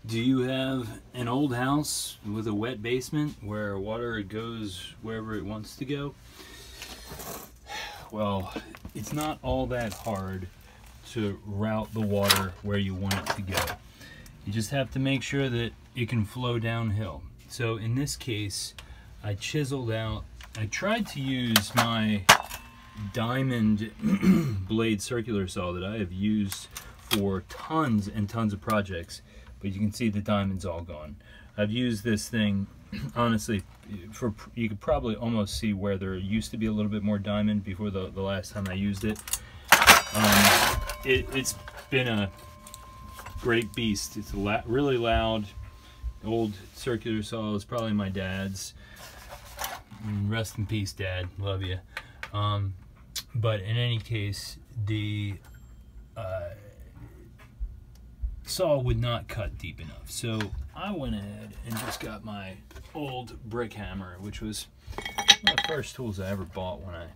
Do you have an old house with a wet basement where water goes wherever it wants to go? Well, it's not all that hard to route the water where you want it to go. You just have to make sure that it can flow downhill. So in this case, I chiseled out, I tried to use my diamond blade circular saw that I have used for tons and tons of projects, but you can see the diamond's all gone. I've used this thing, honestly, you could probably almost see where there used to be a little bit more diamond before the last time I used it. It's been a great beast. It's a really loud old circular saw. It's probably my dad's. Rest in peace, Dad. Love you. But in any case, the saw would not cut deep enough. So I went ahead and just got my old brick hammer, which was one of the first tools I ever bought when I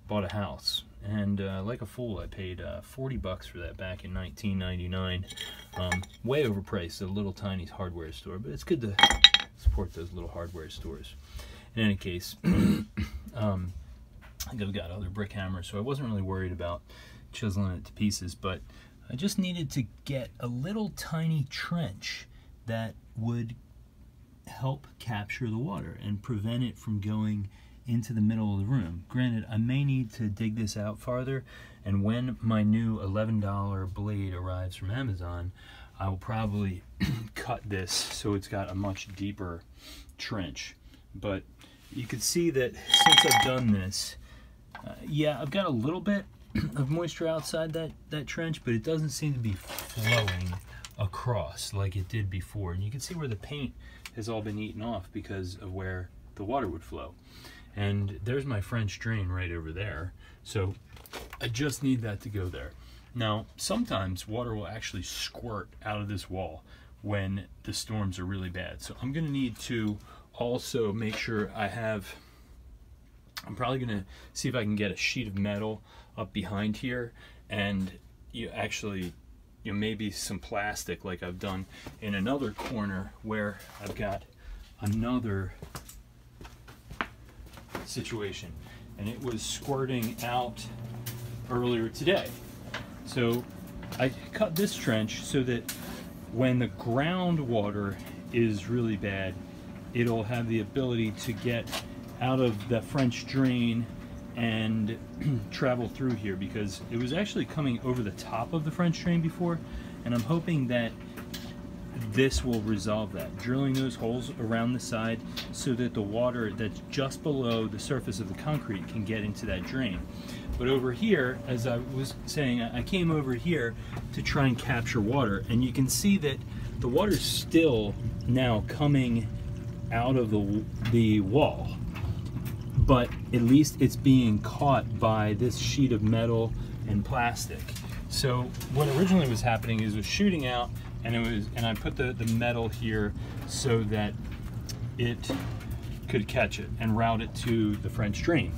bought a house. And like a fool, I paid 40 bucks for that back in 1999. Way overpriced at a little tiny hardware store, but it's good to support those little hardware stores. In any case, I think I've got other brick hammers, so I wasn't really worried about chiseling it to pieces, but I just needed to get a little tiny trench that would help capture the water and prevent it from going into the middle of the room. Granted, I may need to dig this out farther, and when my new $11 blade arrives from Amazon, I will probably cut this so it's got a much deeper trench. But you can see that since I've done this, yeah, I've got a little bit of moisture outside that trench, but it doesn't seem to be flowing across like it did before. And you can see where the paint has all been eaten off because of where the water would flow. And there's my French drain right over there. So I just need that to go there. Now, sometimes water will actually squirt out of this wall when the storms are really bad. So I'm gonna need to also make sure I'm probably gonna see if I can get a sheet of metal up behind here, and maybe some plastic like I've done in another corner where I've got another situation, and it was squirting out earlier today. So I cut this trench so that when the groundwater is really bad, it'll have the ability to get out of the French drain and travel through here, because it was actually coming over the top of the French drain before, and I'm hoping that this will resolve that, drilling those holes around the side so that the water that's just below the surface of the concrete can get into that drain. But over here, as I was saying, I came over here to try and capture water, and you can see that the water's still now coming out of the wall, but at least it's being caught by this sheet of metal and plastic. So what originally was happening is it was shooting out, and I put the metal here so that it could catch it and route it to the French drain.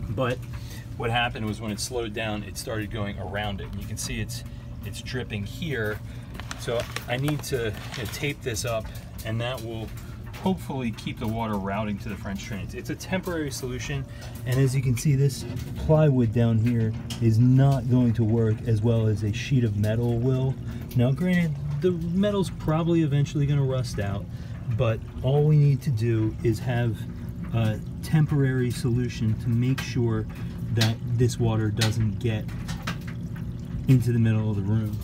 But what happened was when it slowed down, it started going around it. And you can see it's dripping here. So I need to tape this up, and that will hopefully keep the water routing to the French drains. It's a temporary solution, and as you can see, this plywood down here is not going to work as well as a sheet of metal will. Now granted, the metal's probably eventually going to rust out, but all we need to do is have a temporary solution to make sure that this water doesn't get into the middle of the room.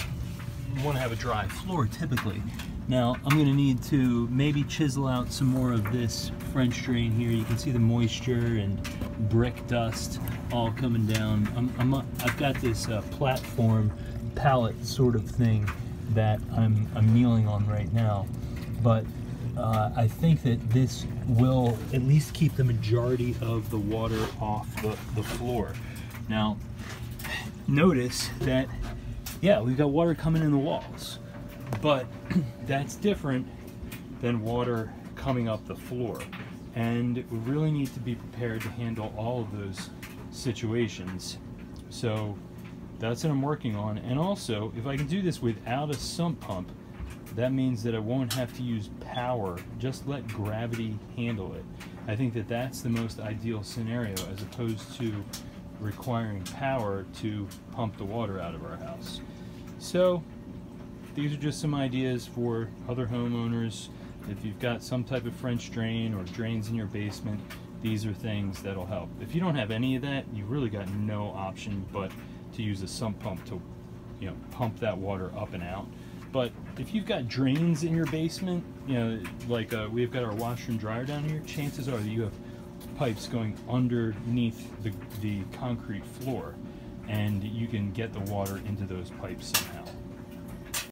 You want to have a dry floor typically. Now I'm going to need to maybe chisel out some more of this French drain here. You can see the moisture and brick dust all coming down. I've got this platform pallet sort of thing that I'm kneeling on right now, but I think that this will at least keep the majority of the water off the floor. Now notice that, yeah, we've got water coming in the walls, but that's different than water coming up the floor, and we really need to be prepared to handle all of those situations. So that's what I'm working on. And also, if I can do this without a sump pump, that means that I won't have to use power, just let gravity handle it. I think that that's the most ideal scenario, as opposed to requiring power to pump the water out of our house. So these are just some ideas for other homeowners. If you've got some type of French drain or drains in your basement, these are things that'll help. If you don't have any of that, you've really got no option but to use a sump pump to, you know, pump that water up and out. But if you've got drains in your basement, you know, like we've got our washer and dryer down here, chances are that you have pipes going underneath the concrete floor, and you can get the water into those pipes somehow.